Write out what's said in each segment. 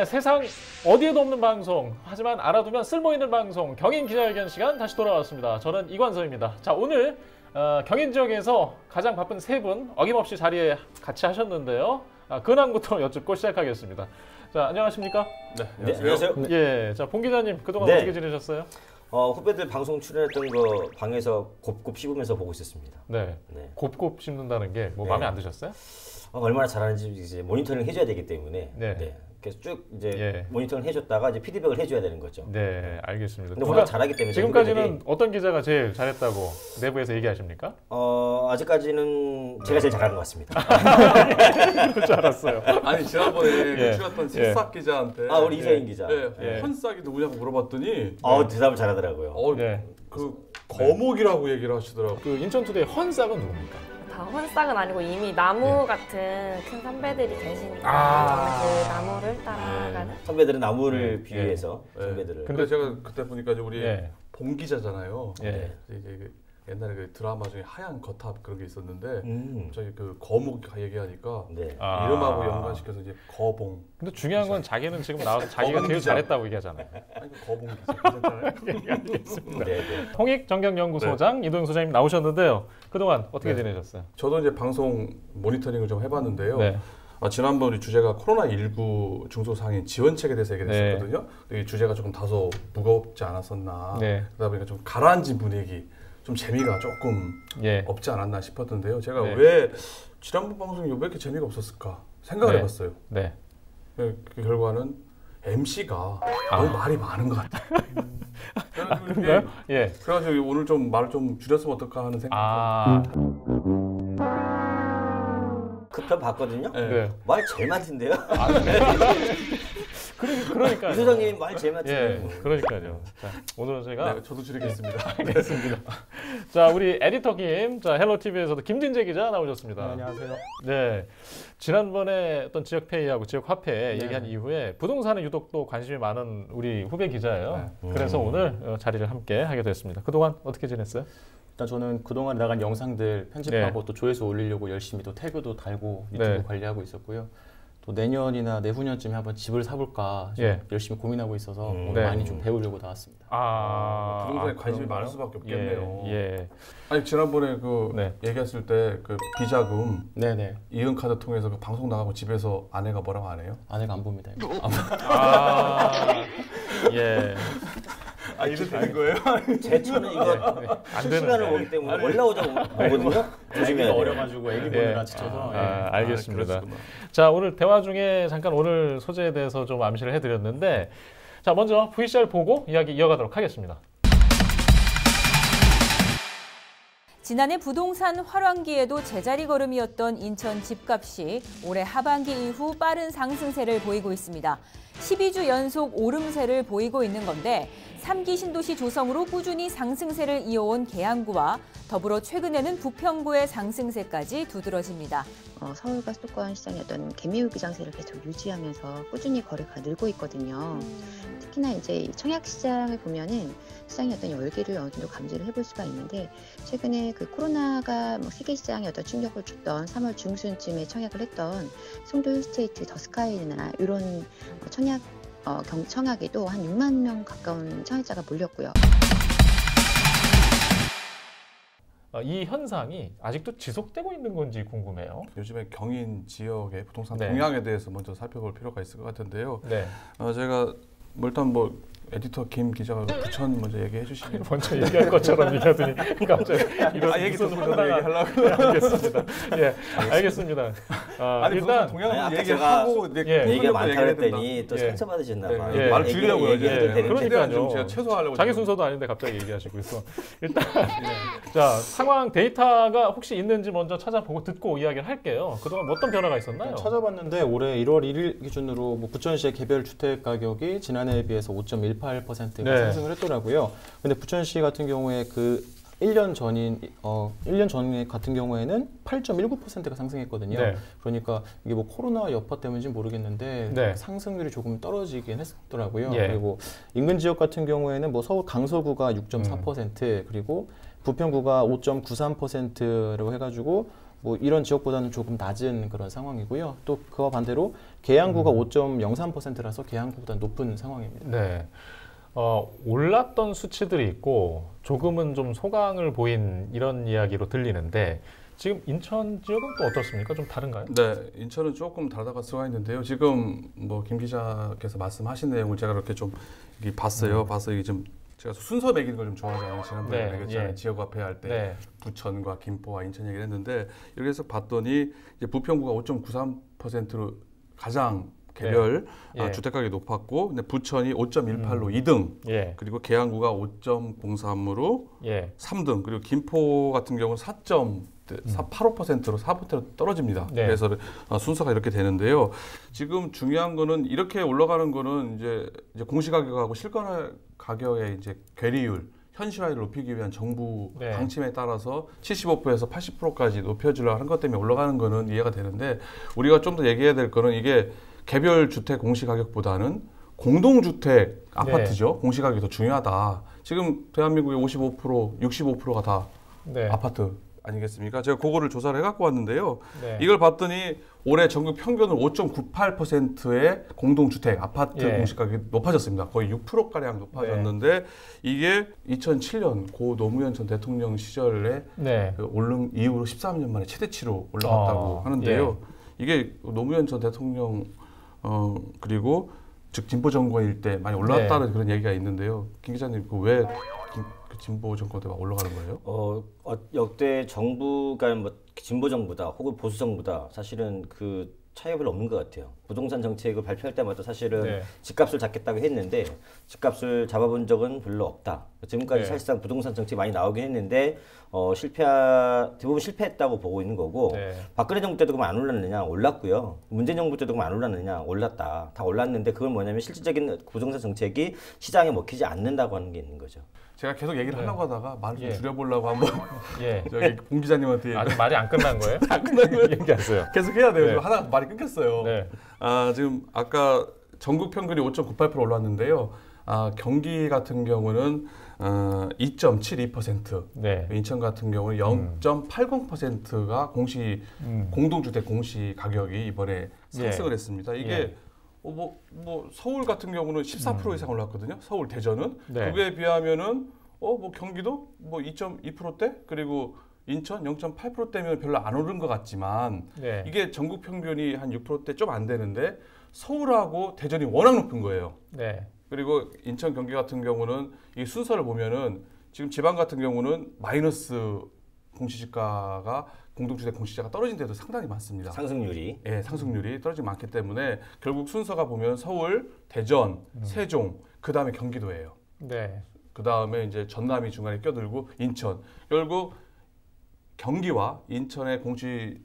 세상 어디에도 없는 방송, 하지만 알아두면 쓸모있는 방송, 경인 기자회견 시간 다시 돌아왔습니다. 저는 이관서입니다. 자, 오늘 경인 지역에서 가장 바쁜 세 분 어김없이 자리에 같이 하셨는데요. 근황부터 여쭙고 시작하겠습니다. 자, 안녕하십니까? 네, 안녕하세요. 예, 자, 봉 기자님 그동안 네. 어떻게 지내셨어요? 후배들 방송 출연했던 거 방에서 곱곱 씹으면서 보고 있었습니다. 네, 네. 곱곱 씹는다는 게 뭐 네. 마음에 안 드셨어요? 얼마나 잘하는지 이제 모니터링 해줘야 되기 때문에 네. 그래서 쭉 이제 예. 모니터링 해줬다가 이제 피드백을 해줘야 되는 거죠. 네, 알겠습니다. 근데 워낙 잘하기 때문에 지금까지는 후배들이, 어떤 기자가 제일 잘했다고 내부에서 얘기하십니까? 아직까지는 제가 제일 잘하는 것 같습니다. 그럴 줄 알았어요. 아니 지난번에 예. 출연했던 새싹 기자한테 우리 이서인 기자. 네, 헌싹이 누구냐고 물어봤더니 대답을 잘하더라고요. 네. 그 거목이라고 얘기를 하시더라고요. 그 인천투데이 헌싹은 누굽니까? 헌싹은 아니고 이미 나무 같은 큰 선배들이 계시니까 그 나무를 따라가는. 선배들은 나무를 네. 비유해서 네. 선배들을. 근데 제가 그때 보니까 이제 우리 예. 봉 기자잖아요. 예. 이게 옛날에 그 드라마 중에 하얀 거탑 그런 게 있었는데 저기 그 거목 얘기하니까 네. 이름하고 연관시켜서 이제 거봉. 근데 중요한 건 자기는 지금 나와서 자기가 제일 기자. 잘했다고 얘기하잖아요. 아니 그 거봉 기자 괜찮아요? 알겠습니다. 네. 홍익정경연구소장 이동영 소장님 나오셨는데요. 그동안 어떻게 네. 지내셨어요? 저도 이제 방송 모니터링을 좀 해봤는데요. 네. 지난번 우리 주제가 코로나19 중소상인 지원책에 대해서 얘기를 네. 했었거든요. 이 주제가 조금 다소 무겁지 않았었나. 네. 그러다 보니까 좀 가라앉은 분위기, 좀 재미가 조금 예. 없지 않았나 싶었는데요. 제가 네. 왜 지난번 방송이 왜 이렇게 재미가 없었을까 생각을 네. 해봤어요. 네. 그 결과는 MC가 너무 말이 많은 것 같아요. 그런가요? 예. 그래가지고 오늘 좀 말을 좀 줄였으면 어떨까 하는 생각. 그 편 봤거든요. 네. 네. 말 제일 많던데요. 그러니까요. 이 소장님이 말 제일 많던데요. 예, 그러니까요. 자, 오늘은 제가 네, 저도 줄이겠습니다. 알겠습니다. 자, 우리 에디터 김, 자, 헬로티비에서도 김진재 기자 나오셨습니다. 네, 안녕하세요. 네. 지난번에 어떤 지역 페이하고 지역 화폐 네. 얘기한 이후에 부동산에 유독 또 관심이 많은 우리 후배 기자예요. 네. 그래서 오늘 자리를 함께 하게 됐습니다. 그동안 어떻게 지냈어요? 일단 저는 그동안 나간 영상들 편집하고 또 조회수 올리려고 열심히 또 태그도 달고 유튜브 네. 관리하고 있었고요. 또 내년이나 내후년쯤에 한번 집을 사볼까 좀 예. 열심히 고민하고 있어서 오늘 네. 많이 좀 배우려고 나왔습니다. 부동산에 관심이 그런가요? 많을 수밖에 없겠네요. 예. 아니 지난번에 그 네. 얘기했을 때 그 비자금 네네. 이은카드 통해서 그 방송 나가고 집에서 아내가 뭐라고 안 해요? 아내가 안 봅니다. 이거. 예. 이렇게 된 거예요? 제 차는 이거 안 실시간으로 되는데. 보기 때문에 올라오자고 보거든요. 조심해야 애기가 돼요. 어려가지고 애기 보느라 지쳐서. 예. 알겠습니다. 그러시구나. 자, 오늘 대화 중에 잠깐 오늘 소재에 대해서 좀 암시를 해드렸는데, 자, 먼저 VCR 보고 이야기 이어가도록 하겠습니다. 지난해 부동산 활황기에도 제자리 걸음이었던 인천 집값이 올해 하반기 이후 빠른 상승세를 보이고 있습니다. 12주 연속 오름세를 보이고 있는 건데 3기 신도시 조성으로 꾸준히 상승세를 이어온 계양구와 더불어 최근에는 부평구의 상승세까지 두드러집니다. 서울과 수도권 시장이었던 개미우기 장세를 계속 유지하면서 꾸준히 거래가 늘고 있거든요. 특히나 이제 청약 시장을 보면은 시장의 어떤 열기를 어느 정도 감지를 해볼 수가 있는데 최근에 그 코로나가 세계 시장에 어떤 충격을 줬던 3월 중순쯤에 청약을 했던 송도 힐스테이트 더스카이나 이런 청약에도 한 6만 명 가까운 청약자가 몰렸고요. 이 현상이 아직도 지속되고 있는 건지 궁금해요. 요즘에 경인 지역의 부동산 네. 동향에 대해서 먼저 살펴볼 필요가 있을 것 같은데요. 네. 제가 일단 에디터 김 기자가 부천 먼저 얘기해 주시면 먼저 얘기할 것처럼 얘기하더니 갑자기 이런 얘기 무슨 듣고 저도 얘기하려고. 네, 알겠습니다. 예, 알겠습니다. 아니 일단 동향을 아까 얘기하고 얘기가 많다 얘기를 그랬더니 또 예. 상처받으셨나 네, 봐요. 예. 말을 줄이려고요. 얘기해도 되는데. 그러니까요. 좀 제가 최소화하려고 자기 지금. 순서도 아닌데 갑자기 얘기하시고 있어. 일단 자, 상황 데이터가 혹시 있는지 먼저 찾아보고 듣고 이야기를 할게요. 그동안 어떤 변화가 있었나요? 찾아봤는데 올해 1월 1일 기준으로 부천시의 개별 주택 가격이 지난해에 비해서 5.18%가 네. 상승을 했더라고요. 근데 부천시 같은 경우에 그 1년 전 같은 경우에는 8.19%가 상승했거든요. 네. 그러니까 이게 코로나 여파 때문인지 모르겠는데 네. 상승률이 조금 떨어지긴 했더라고요. 예. 그리고 인근 지역 같은 경우에는 서울 강서구가 6.4% 그리고 부평구가 5.93%라고 해가지고 뭐 이런 지역보다는 조금 낮은 그런 상황이고요. 또 그와 반대로 계양구가 5.03%라서 계양구보다 높은 상황입니다. 네. 올랐던 수치들이 있고 조금은 좀 소강을 보인 이런 이야기로 들리는데 지금 인천 지역은 또 어떻습니까? 좀 다른가요? 네, 인천은 조금 다르다가 수가 있는데요. 지금 뭐 김 기자께서 말씀하신 내용을 제가 이렇게 좀 봤어요. 봐서 이게 좀 제가 순서 매기는 걸 좀 좋아하잖아요. 지난번에 네, 매겼잖아요. 예. 지역 화폐 할 때 네. 부천과 김포와 인천 얘기를 했는데 이렇게 해서 봤더니 이제 부평구가 5.93%로 가장 개별 네. 예. 주택 가격이 높았고, 근데 부천이 5.18로 2등, 예. 그리고 계양구가 5.03으로 예. 3등, 그리고 김포 같은 경우는 4.85%로 4%로 떨어집니다. 네. 그래서 순서가 이렇게 되는데요. 지금 중요한 거는 이렇게 올라가는 거는 이제 공시가격하고 실거래 가격의 이제 괴리율, 현실화를 높이기 위한 정부 네. 방침에 따라서 75%에서 80%까지 높여주려고 하는 것 때문에 올라가는 거는 이해가 되는데, 우리가 좀 더 얘기해야 될 거는 이게 개별 주택 공시가격보다는 공동주택 아파트죠. 공시가격이 더 중요하다. 지금 대한민국의 55%, 65%가 다 네. 아파트 아니겠습니까? 제가 그거를 조사를 해갖고 왔는데요. 네. 이걸 봤더니 올해 전국 평균으로 5.98%의 공동주택 아파트 예. 공시가격이 높아졌습니다. 거의 6%가량 높아졌는데 이게 2007년 고 노무현 전 대통령 시절에 네. 그 오른 이후로 13년 만에 최대치로 올라갔다고 하는데요. 이게 노무현 전 대통령 그리고 즉 진보 정권일 때 많이 올랐다는 그런 얘기가 있는데요. 김 기자님 왜 진보 정권 때가 올라가는 거예요? 역대 정부가 뭐 진보 정부다 혹은 보수 정부다 사실은 그 차이가 별로 없는 것 같아요. 부동산 정책을 발표할 때마다 사실은 네. 집값을 잡겠다고 했는데 집값을 잡아본 적은 별로 없다. 지금까지 네. 사실상 부동산 정책이 많이 나오긴 했는데 대부분 실패했다고 보고 있는 거고 네. 박근혜 정부 때도 그럼 안 올랐느냐? 올랐고요. 문재인 정부 때도 그럼 안 올랐느냐? 올랐다. 다 올랐는데 그건 뭐냐면 실질적인 부동산 정책이 시장에 먹히지 않는다고 하는 게 있는 거죠. 제가 계속 얘기를 네. 하려고 하다가 말을 좀 예. 줄여보려고 한번 예. 저기 봉 기자님한테 아직 말이 안 끝난 거예요? 안 끝난 거예요. 얘기하세요. 계속 해야 돼요. 네. 지금 하다가 말이 끊겼어요. 네. 지금 아까 전국 평균이 5.98% 올랐는데요. 경기 같은 경우는 2.72%, 네. 인천 같은 경우는 0.80%가 공동주택 공시 가격이 이번에 상승을 했습니다. 이게 예. 서울 같은 경우는 14% 이상 올랐거든요. 서울, 대전은. 네. 그거에 비하면은 경기도 2.2%대, 그리고 인천 0.8%대면 별로 안 오른 것 같지만 네. 이게 전국 평균이 한 6%대 좀 안 되는데 서울하고 대전이 워낙 높은 거예요. 네. 그리고 인천, 경기 같은 경우는 이 순서를 보면은 지금 지방 같은 경우는 마이너스 공시지가가 공동주택 공시지가가 떨어진 데도 상당히 많습니다. 상승률이. 예, 상승률이 떨어지기 많기 때문에 결국 순서가 보면 서울, 대전, 세종, 그 다음에 경기도예요. 네. 그 다음에 이제 전남이 중간에 껴들고 인천. 결국 경기와 인천의 공시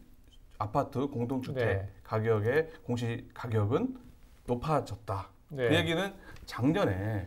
아파트 공동주택 네. 가격의 공시 가격은 높아졌다. 네. 그 얘기는 작년에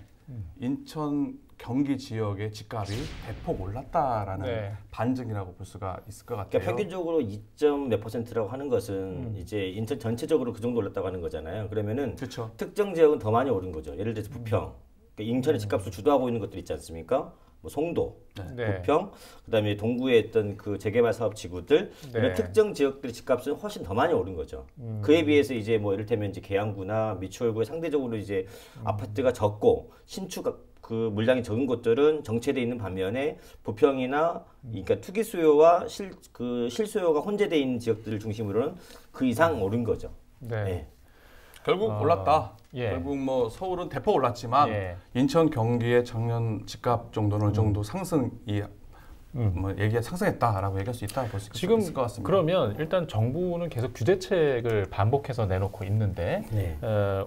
인천 경기 지역의 집값이 대폭 올랐다라는 네. 반증이라고 볼 수가 있을 것 같아요. 그러니까 평균적으로 2.몇%라고 하는 것은 이제 인천 전체적으로 그 정도 올랐다고 하는 거잖아요. 그러면은 그렇죠. 특정 지역은 더 많이 오른 거죠. 예를 들어서 부평. 그러니까 인천의 집값을 주도하고 있는 것들 있지 않습니까? 뭐 송도, 네. 부평, 그다음에 동구에 있던 그 재개발 사업 지구들 네. 이런 특정 지역들의 집값은 훨씬 더 많이 오른 거죠. 그에 비해서 이제 뭐 이를테면 이제 계양구나 미추홀구에 상대적으로 이제 아파트가 적고 신축 그 물량이 적은 곳들은 정체돼 있는 반면에 부평이나 그러니까 투기 수요와 실수요가 혼재돼 있는 지역들을 중심으로는 그 이상 오른 거죠. 네. 네. 결국 올랐다. 예. 결국 뭐 서울은 대폭 올랐지만 예. 인천, 경기의 작년 집값 정도는 어느 정도 상승이 상승했다라고 얘기할 수 있다고 볼 수 지금 있을 것 같습니다. 그러면 일단 정부는 계속 규제책을 반복해서 내놓고 있는데 네.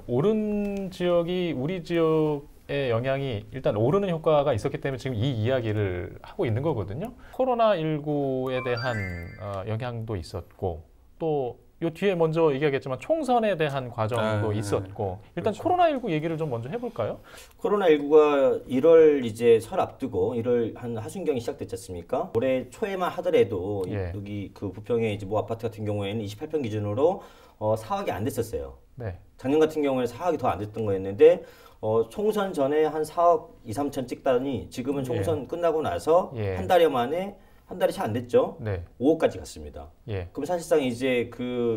오른 지역이 우리 지역의 영향이 일단 오르는 효과가 있었기 때문에 지금 이 이야기를 하고 있는 거거든요. 코로나19에 대한 영향도 있었고 또 요 뒤에 먼저 얘기하겠지만 총선에 대한 과정도 있었고 일단 그렇죠. 코로나19 얘기를 좀 먼저 해볼까요? 코로나19가 1월 이제 설 앞두고 1월 한 하순경이 시작됐지 않습니까? 올해 초에만 하더라도 예. 여기 그 부평의 이제 모 아파트 같은 경우에는 28평 기준으로 4억이 안 됐었어요. 네. 작년 같은 경우에는 4억이 더 안 됐던 거였는데 총선 전에 한 4억 2, 3천 찍다니 지금은 총선 끝나고 나서 예. 한 달여 만에 한 달이 채 안 됐죠. 네. 5억까지 갔습니다. 예. 그럼 사실상 이제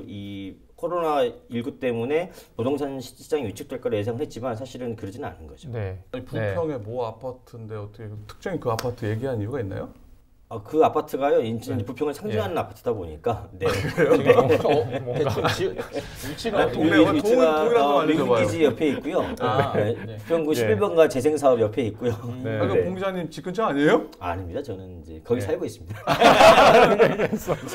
이 코로나19 때문에 부동산 시장이 위축될 거라 예상을 했지만 사실은 그러지는 않은 거죠. 네. 아니, 부평의 모 아파트인데 어떻게 특정인 그 아파트 얘기한 이유가 있나요? 그 아파트가요, 인천 부평을 상징하는 아파트다 보니까. 네. 뭔가 위치가 동네와 동일한 거 알려줘봐요. 미국기지 옆에 있고요. 네. 부평구 11번가 재생사업 옆에 있고요. 네. 아까 봉 기자님 집 근처 아니에요? 아닙니다. 저는 이제 거기 네. 살고 있습니다.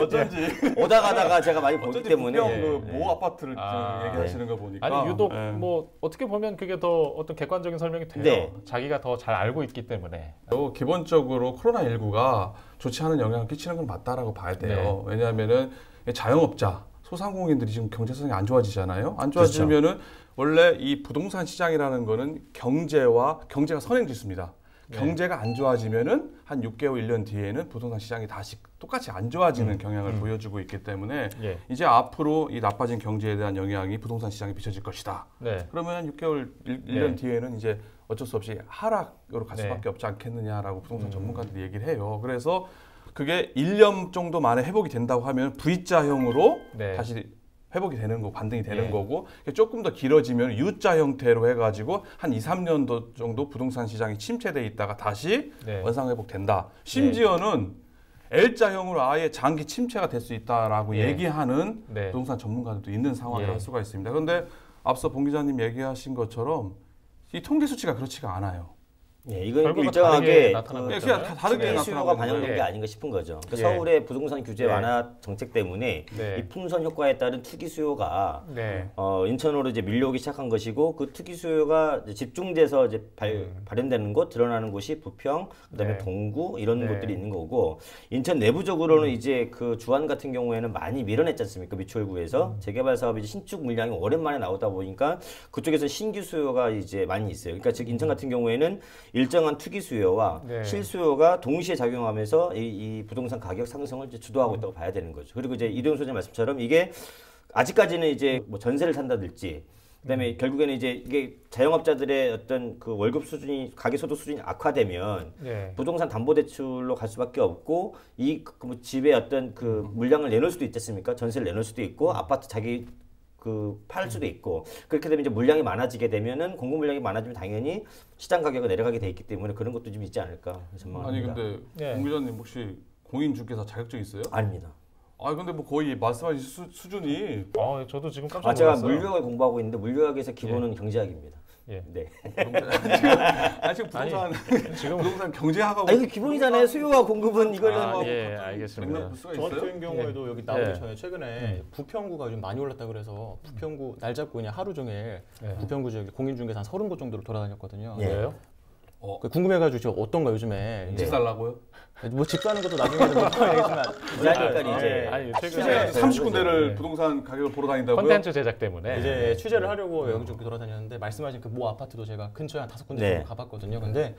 어쩐지 오다 가다가 제가 많이 보기 어쩐지 때문에. 부평 그모 아파트를 아, 얘기하시는 거 보니까 아니 유독 예. 뭐 어떻게 보면 그게 더 어떤 객관적인 설명이 돼요. 네. 자기가 더 잘 알고 있기 때문에. 기본적으로 코로나19가 좋지 않은 영향을 끼치는 건 맞다라고 봐야 돼요. 네. 왜냐하면은 자영업자, 소상공인들이 지금 경제성이 안 좋아지잖아요. 안 좋아지면은 원래 이 부동산 시장이라는 거는 경제가 선행지수입니다. 네. 경제가 안 좋아지면은 한 6개월, 1년 뒤에는 부동산 시장이 다시 똑같이 안 좋아지는 경향을 보여주고 있기 때문에 예. 이제 앞으로 이 나빠진 경제에 대한 영향이 부동산 시장에 비춰질 것이다. 네. 그러면 6개월, 1년 뒤에는 이제 어쩔 수 없이 하락으로 갈 네. 수밖에 없지 않겠느냐라고 부동산 전문가들이 얘기를 해요. 그래서 그게 1년 정도 만에 회복이 된다고 하면 V자형으로 네. 다시 회복이 되는 거, 반등이 되는 네. 거고 조금 더 길어지면 U자 형태로 해가지고 한 2, 3년도 정도 부동산 시장이 침체돼 있다가 다시 네. 원상 회복된다. 심지어는 L자형으로 아예 장기 침체가 될 수 있다라고 네. 얘기하는 네. 부동산 전문가들도 있는 상황이라 예. 할 수가 있습니다. 그런데 앞서 봉 기자님 얘기하신 것처럼 이 통계 수치가 그렇지가 않아요. 네, 이건 결과가 일정하게 다르게 나타나는 그 거잖아요. 그냥 다르게 투기 나타나고 수요가 있는 반영된 거예요. 게 아닌가 싶은 거죠. 그러니까 예. 서울의 부동산 규제 예. 완화 정책 때문에 네. 이 풍선 효과에 따른 투기 수요가 네. 인천으로 이제 밀려오기 시작한 것이고 그 투기 수요가 이제 집중돼서 이제 발현되는 곳, 드러나는 곳이 부평, 그다음에 네. 동구 이런 네. 곳들이 있는 거고 인천 내부적으로는 이제 그 주안 같은 경우에는 많이 밀어냈지 않습니까? 미추홀구에서 재개발 사업이 이제 신축 물량이 오랜만에 나오다 보니까 그쪽에서 신규 수요가 이제 많이 있어요. 그러니까 즉 인천 같은 경우에는 일정한 투기 수요와 네. 실수요가 동시에 작용하면서 이 부동산 가격 상승을 이제 주도하고 있다고 봐야 되는 거죠. 그리고 이제 이대용 소장님 말씀처럼 이게 아직까지는 이제 뭐 전세를 산다든지 그다음에 결국에는 이제 이게 자영업자들의 어떤 그 월급 수준이 가계소득 수준이 악화되면 네. 부동산 담보대출로 갈 수밖에 없고 뭐 집에 어떤 그 물량을 내놓을 수도 있지 않습니까? 전세를 내놓을 수도 있고 아파트 자기 팔 수도 있고 그렇게 되면 이제 물량이 많아지게 되면은 공급 물량이 많아지면 당연히 시장 가격이 내려가게 돼 있기 때문에 그런 것도 좀 있지 않을까 아니 전망합니다. 근데 네. 봉 기자님 혹시 공인중개사 자격증 있어요? 아닙니다. 아 근데 뭐 거의 말씀하신 수준이 저도 지금 깜짝 제가 놀랐어요. 물류학을 공부하고 있는데 물류학에서 기본은 경제학입니다. 예. 네. 지금 부동산 지금 부동산 경제학하고 이게 기본이잖아요. 수요와 공급은 이거는 예, 알겠습니다. 맥락 볼 수가 저 있어요? 같은 경우에도 여기 나오기 네. 전에 최근에 부평구가 좀 많이 올랐다 그래서 부평구 날 잡고 그냥 하루 종일 부평구 지역에 공인중개사 한 30곳 정도로 돌아다녔거든요. 예. 왜요? 궁금해가지고 저 어떤가 요즘에 집 살라고요? 뭐 집 사는 것도 나중에는 못 하겠지만 부자니까 이제 아니 최근에 최근에 30군데를 네. 부동산 가격을 보러 다닌다고요? 콘텐츠 제작 때문에 이제 취재를 하려고 여기저기 돌아다녔는데 말씀하신 그 모 아파트도 제가 근처에 한 5군데 네. 정도 가봤거든요. 근데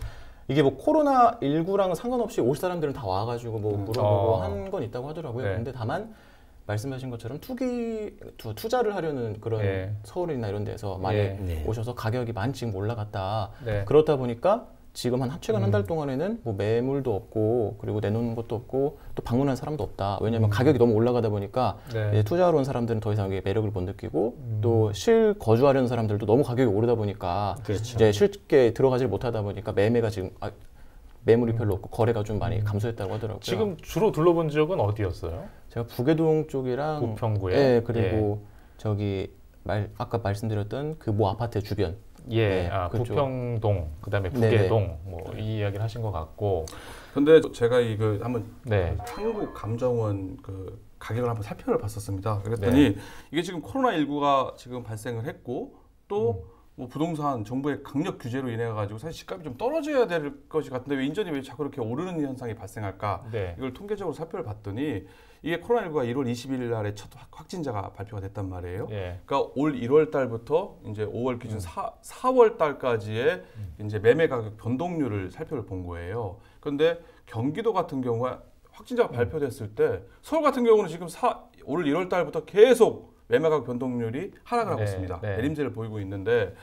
이게 뭐 코로나19랑 상관없이 올 사람들은 다 와가지고 뭐 물어보고 한 건 있다고 하더라고요. 네. 근데 다만 말씀하신 것처럼 투자를 하려는 그런 예. 서울이나 이런 데서 많이 네. 오셔서 가격이 많이 지금 올라갔다. 네. 그렇다 보니까 지금 최근 한 달 동안에는 뭐 매물도 없고 그리고 내놓는 것도 없고 또 방문하는 사람도 없다. 왜냐하면 가격이 너무 올라가다 보니까 네. 이제 투자하러 온 사람들은 더 이상 이게 매력을 못 느끼고 또 실거주하려는 사람들도 너무 가격이 오르다 보니까 그렇죠. 이제 쉽게 들어가질 못하다 보니까 매매가 지금 매물이 별로 없고 거래가 좀 많이 감소했다고 하더라고요. 지금 주로 둘러본 지역은 어디였어요? 제가 부계동 쪽이랑 부평구에? 네, 그리고 저기 아까 말씀드렸던 그 모 아파트 주변. 예, 네, 그쪽. 부평동, 그다음에 네네. 부계동 뭐 이 이야기를 하신 것 같고, 근데 제가 이거 한번 네, 한국감정원 그 가격을 한번 살펴봤었습니다. 그랬더니 이게 지금 코로나19가 지금 발생을 했고 또 뭐 부동산 정부의 강력 규제로 인해 가지고 사실 집값이 좀 떨어져야 될 것이 같은데 왜 인전이 왜 자꾸 이렇게 오르는 현상이 발생할까? 네, 이걸 통계적으로 살펴봤더니 이게 코로나19가 1월 20일 날에 첫 확진자가 발표가 됐단 말이에요. 예, 그러니까 올 1월 달부터 이제 5월 기준 4월 달까지의 이제 매매 가격 변동률을 살펴본 거예요. 그런데 경기도 같은 경우에 확진자가 발표됐을 때 서울 같은 경우는 지금 올 1월 달부터 계속 매매 가격 변동률이 하락을 하고 네, 있습니다. 네. 내림세를 보이고 있는데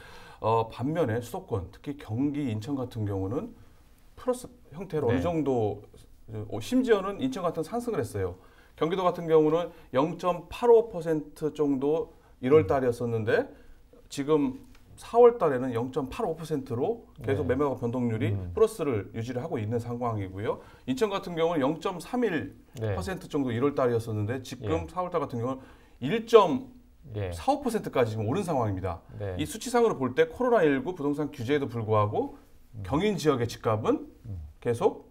반면에 수도권, 특히 경기, 인천 같은 경우는 플러스 형태로 네. 어느 정도 심지어는 인천 같은 상승을 했어요. 경기도 같은 경우는 0.85% 정도 1월 달이었었는데 지금 4월 달에는 0.85%로 계속 매매가 변동률이 플러스를 유지를 하고 있는 상황이고요. 인천 같은 경우는 0.31% 정도 1월 달이었었는데 지금 4월 달 같은 경우는 1.45%까지 지금 오른 상황입니다. 이 수치상으로 볼 때 코로나19 부동산 규제에도 불구하고 경인 지역의 집값은 계속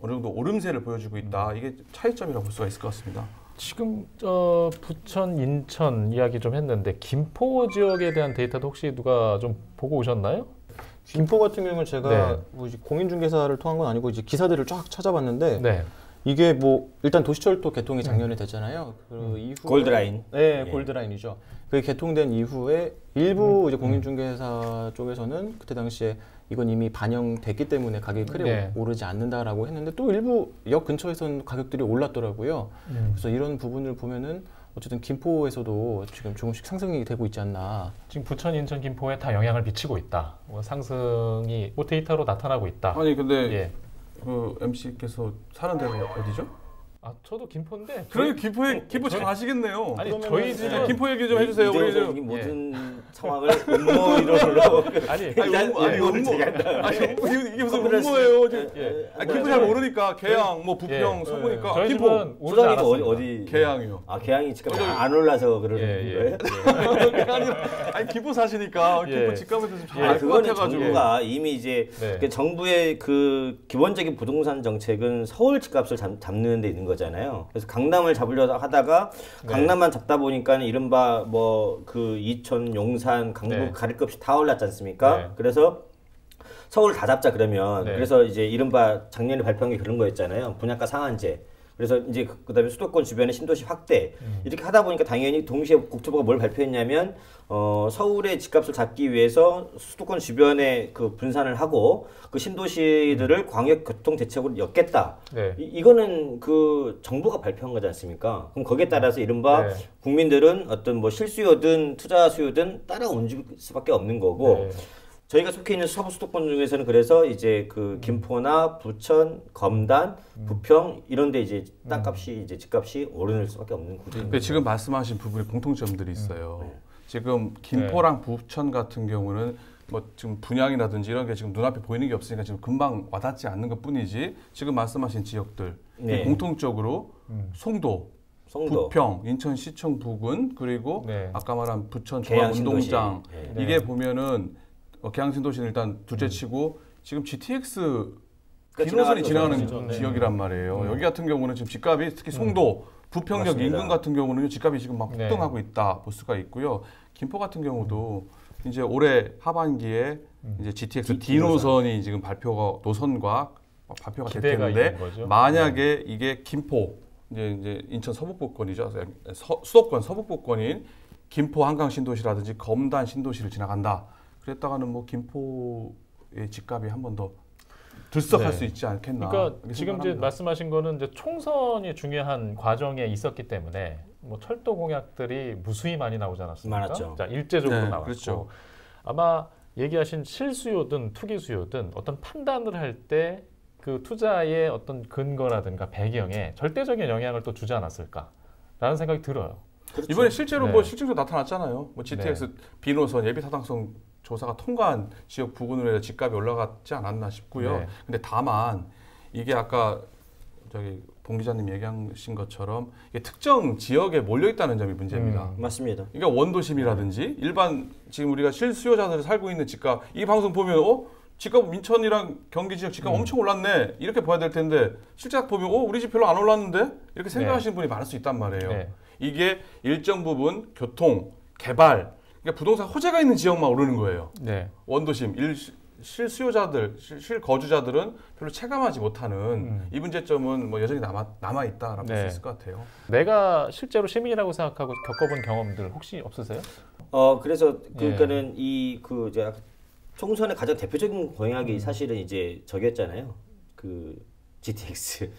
어느 정도 오름세를 보여주고 있다. 이게 차이점이라고 볼 수가 있을 것 같습니다. 지금 부천, 인천 이야기 좀 했는데 김포 지역에 대한 데이터도 혹시 누가 좀 보고 오셨나요? 김포 같은 경우는 제가 뭐 이제 공인중개사를 통한 건 아니고 이제 기사들을 쫙 찾아봤는데 이게 뭐 일단 도시철도 개통이 작년에 됐잖아요. 그 이후 골드라인. 네, 골드라인이죠. 그게 개통된 이후에 일부 이제 공인중개사 쪽에서는 그때 당시에 이건 이미 반영됐기 때문에 가격이 크게 오르지 않는다라고 했는데 또 일부 역 근처에서는 가격들이 올랐더라고요. 그래서 이런 부분을 보면은 어쨌든 김포에서도 지금 조금씩 상승이 되고 있지 않나. 지금 부천, 인천, 김포에 다 영향을 미치고 있다. 뭐 상승이 뭐 데이터로 나타나고 있다. 아니 근데 그 MC께서 사는 데가 어디죠? 아 저도 김포인데. 그래 김포 잘 아시겠네요. 아니 저희 집은 김포 얘기 좀 해주세요. 우리 지금 모든 상황을 음모이론으로 이게 무슨 음모예요? 김포 잘 모르니까 계양, 뭐 부평, 서구니까 저희 김포 집은 오르지 않았습니다. 어디 계양이요. 아 계양이 집값이 안 올라서 그러는 거예요? 아니 김포 사시니까 김포 집값에 대해서 잘 알 것 그거는 같아가지고. 정부가 이미 이제 정부의 그 기본적인 부동산 정책은 서울 집값을 잡는 데 있는 거잖아요. 그래서 강남을 잡으려 하다가 강남만 잡다 보니까 이른바 뭐 그 이천, 용산, 강북 가릴 것 없이 다 올랐지 않습니까? 그래서 서울 다 잡자 그러면 그래서 이제 이른바 작년에 발표한 게 그런 거였잖아요. 분양가 상한제. 그래서 이제 그다음에 수도권 주변의 신도시 확대 이렇게 하다 보니까 당연히 동시에 국토부가 뭘 발표했냐면 서울의 집값을 잡기 위해서 수도권 주변에 그 분산을 하고 그 신도시들을 광역 교통 대책으로 엮겠다. 이거는 그 정부가 발표한 거지 않습니까? 그럼 거기에 따라서 이른바 국민들은 어떤 뭐 실수요든 투자 수요든 따라 움직일 수밖에 없는 거고. 저희가 속해 있는 서부 수도권 중에서는 그래서 이제 그 김포나 부천, 검단, 부평 이런 데 이제 땅값이 이제 집값이 오르는 수밖에 없는 구조입니다. 지금 말씀하신 부분에 공통점들이 있어요. 지금 김포랑 부천 같은 경우는 뭐 지금 분양이라든지 이런 게 지금 눈앞에 보이는 게 없으니까 지금 금방 와닿지 않는 것뿐이지 지금 말씀하신 지역들 공통적으로 송도, 부평, 인천시청 부근 그리고 아까 말한 부천 종합운동장 이게 보면은 계양신도시는 일단 둘째치고 지금 GTX 비노선이 지나가는 지역이란 말이에요. 여기 같은 경우는 지금 집값이 특히 송도, 부평역 인근 같은 경우는 집값이 지금 막 폭등하고 있다 볼 수가 있고요. 김포 같은 경우도 이제 올해 하반기에 이제 GTX D노선이 지금 발표가 됐는데 만약에 이게 김포 이제 인천 서북부권이죠. 수도권 서북부권인 김포 한강 신도시라든지 검단 신도시를 지나간다. 그랬다가는 뭐 김포의 집값이 한 번 더 들썩할 수 있지 않겠나. 그러니까 지금 이제 말씀하신 거는 이제 총선이 중요한 과정에 있었기 때문에 뭐 철도 공약들이 무수히 많이 나오지 않았습니까? 많았죠. 자, 일제적으로 나왔고 그렇죠. 아마 얘기하신 실수요든 투기 수요든 어떤 판단을 할 때 그 투자의 어떤 근거라든가 배경에 절대적인 영향을 또 주지 않았을까라는 생각이 들어요. 그렇죠. 이번에 실제로 뭐 실증도 나타났잖아요. 뭐 GTX B노선 예비 타당성 조사가 통과한 지역 부근으로 해서 집값이 올라갔지 않았나 싶고요. 근데 다만 이게 아까 저기 봉 기자님 얘기하신 것처럼 이게 특정 지역에 몰려 있다는 점이 문제입니다. 맞습니다. 그러니까 원도심이라든지 일반 지금 우리가 실수요자들이 살고 있는 집값 이 방송 보면 집값 민천이랑 경기 지역 집값 엄청 올랐네 이렇게 봐야 될 텐데 실제 보면 우리 집 별로 안 올랐는데 이렇게 생각하시는 분이 많을 수 있단 말이에요. 이게 일정 부분 교통, 개발, 그러니까 부동산 호재가 있는 지역만 오르는 거예요. 원도심, 실수요자들, 실거주자들은 별로 체감하지 못하는 이 문제점은 뭐 여전히 남아 있다라고 볼 수 있을 것 같아요. 내가 실제로 시민이라고 생각하고 겪어본 경험들 혹시 없으세요? 그래서 그러니까는 이 그 이제 총선의 가장 대표적인 공약이 사실은 이제 저기였잖아요. 그 GTX,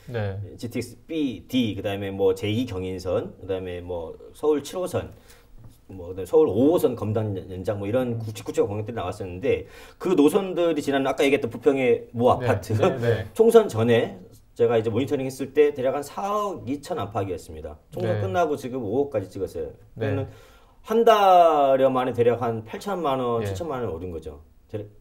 GTX B, D, 그다음에 뭐 제2 경인선, 그다음에 뭐 서울 7호선, 뭐 서울 5호선 검단 연장 뭐 이런 구체적 공약들이 나왔었는데 그 노선들이 지난 아까 얘기했던 부평의 모 아파트 총선 전에 제가 이제 모니터링 했을 때 대략 한 4억 2천 안팎이었습니다. 총선 네. 끝나고 지금 5억까지 찍었어요. 네. 그러면 한 달여 만에 대략 한 8천만 원, 예. 7천만 원 오른 거죠.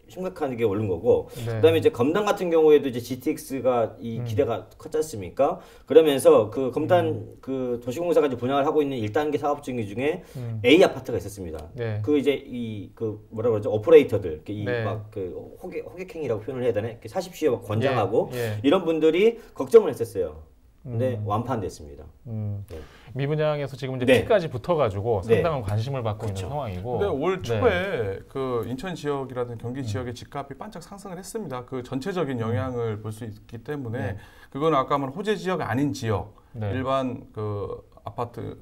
심각하게 오른 거고. 네. 그다음에 이제 검단 같은 경우에도 이제 GTX가 이 기대가 컸지 않습니까? 그러면서 그 검단 그 도시공사가 이제 분양을 하고 있는 1단계 사업 중에 A 아파트가 있었습니다. 네. 그 이제 이 그 뭐라 그러죠? 오퍼레이터들 이 네. 막 그 호객행위라고 표현을 해야 되나? 이렇게 사십시오 막 권장하고 예, 예. 이런 분들이 걱정을 했었어요. 근데 완판됐습니다. 네. 미분양에서 지금 이제 네. P까지 붙어가지고 네. 상당한 관심을 받고 그렇죠. 있는 상황이고. 근데 올 네. 초에 그 인천 지역이라든 경기 지역의 집값이 반짝 상승을 했습니다. 그 전체적인 영향을 볼 수 있기 때문에 네. 그거는 아까 말한 호재 지역 아닌 지역 네. 일반 그 아파트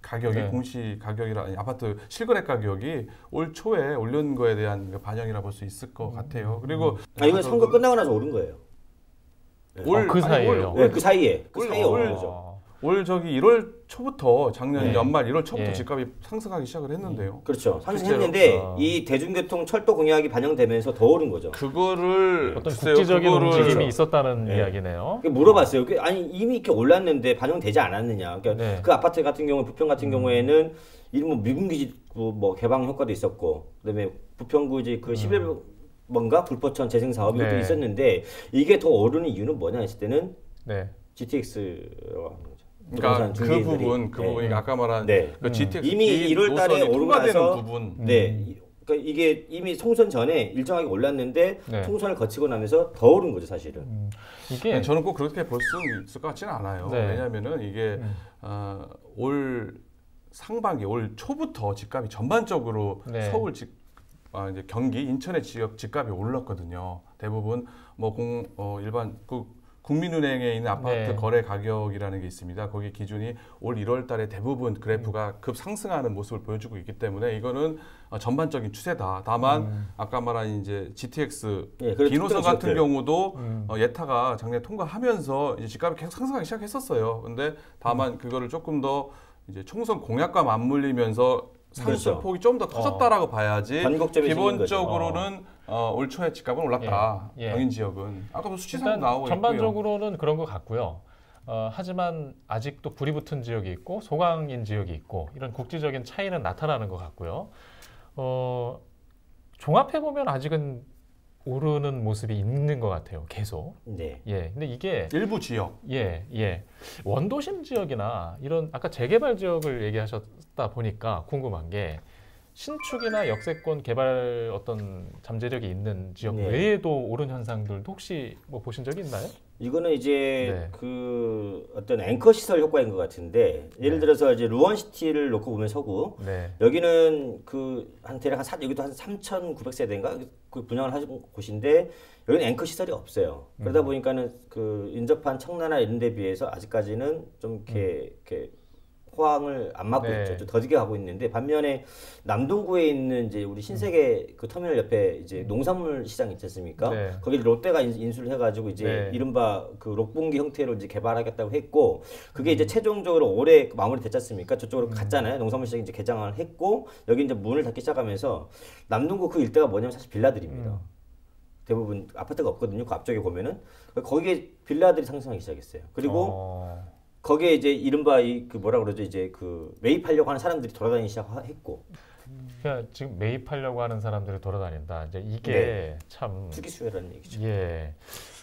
가격이 네. 공시 가격이라 아니, 아파트 실거래 가격이 올 초에 올린 거에 대한 그 반영이라 볼 수 있을 것 같아요. 그리고 이건 선거 끝나고 나서 오른 거예요. 그 사이에요. 네, 그 사이에 올 오른 거죠. 올 저기 1월 초부터 작년 네. 연말 1월 초부터 예. 집값이 상승하기 시작을 했는데요. 그렇죠. 상승했는데 이 대중교통 철도 공약이 반영되면서 더 오른 거죠. 그거를 어떤 글쎄요, 국지적인 그거를 움직임이 있었다는 네. 이야기네요. 물어봤어요. 아니 이미 이렇게 올랐는데 반영되지 않았느냐. 그러니까 네. 그 아파트 같은 경우, 부평 같은 경우에는 이런 뭐 미군기지구 뭐 개방 효과도 있었고, 그다음에 부평구지 그 11번가 불포천 재생 사업 이것도 네. 있었는데 이게 더 오르는 이유는 뭐냐 했을 때는 네. GTX라고 하는 거죠. 그러니까 그 중개인들이. 부분, 그 네. 부분이 아까 말한 네. 그 GTX 이미 1월 달에 노선이 오르고 통과되는 나서 부분. 네. 그러니까 이게 이미 총선 전에 일정하게 올랐는데 네. 총선을 거치고 나면서 더 오른 거죠, 사실은. 이게 아니, 저는 꼭 그렇게 볼 수 있을 것 같지는 않아요. 네. 왜냐하면은 이게 올 상반기, 올 초부터 집값이 전반적으로 네. 서울 이제 경기, 인천의 지역 집값이 올랐거든요. 대부분 뭐 일반 국민은행에 있는 아파트 네. 거래 가격이라는 게 있습니다. 거기 기준이 올 1월 달에 대부분 그래프가 급 상승하는 모습을 보여주고 있기 때문에 이거는 전반적인 추세다. 다만 아까 말한 이제 GTX 예, 그리고 비노선 특정 같은 지역들. 경우도 예타가 작년에 통과하면서 이제 집값이 계속 상승하기 시작했었어요. 근데 다만 그거를 조금 더 이제 총선 공약과 맞물리면서 상승 그렇죠. 폭이 좀 더 터졌다라고 봐야지. 변곡점이 생긴 거죠. 기본적으로는 올 초에 집값은 올랐다. 예, 예. 경인 지역은 아까 뭐 수치상 일단 나오고 있고요. 전반적으로는 그런 것 같고요. 하지만 아직도 불이 붙은 지역이 있고 소강인 지역이 있고 이런 국지적인 차이는 나타나는 것 같고요. 종합해 보면 아직은 오르는 모습이 있는 것 같아요. 계속. 네. 예. 근데 이게 일부 지역. 예. 원도심 지역이나 이런 아까 재개발 지역을 얘기하셨다 보니까 궁금한 게 신축이나 역세권 개발 어떤 잠재력이 있는 지역 네. 외에도 오른 현상들도 혹시 뭐 보신 적이 있나요? 이거는 이제 네. 그 어떤 앵커 시설 효과인 것 같은데 예를 네. 들어서 이제 루원시티를 놓고 보면 서구 네. 여기는 그 한 대략 여기도 한 3,900세대인가 그 분양을 하신 곳인데 여기는 앵커 시설이 없어요. 그러다 보니까는 그 인접한 청라나 이런 데 비해서 아직까지는 좀 이렇게 호황을 안 맞고 네. 있죠. 좀 더디게 가고 있는데 반면에 남동구에 있는 이제 우리 신세계 그 터미널 옆에 이제 농산물 시장 있지 않습니까? 네. 거기 롯데가 인수를 해가지고 이제 네. 이른바 그 록봉기 형태로 이제 개발하겠다고 했고 그게 이제 최종적으로 올해 마무리 됐지 않습니까? 저쪽으로 갔잖아요. 농산물 시장 이제 개장을 했고 여기 이제 문을 닫기 시작하면서 남동구 그 일대가 뭐냐면 사실 빌라들입니다. 대부분 아파트가 없거든요. 그 앞쪽에 보면은 거기에 빌라들이 상승하기 시작했어요. 그리고 거기에 이제 이른바 그 뭐라 그러죠? 이제 그 매입하려고 하는 사람들이 돌아다니기 시작했고. 그러니까 지금 매입하려고 하는 사람들이 돌아다닌다. 이제 이게 네. 참 투기 수요라는 얘기죠. 예.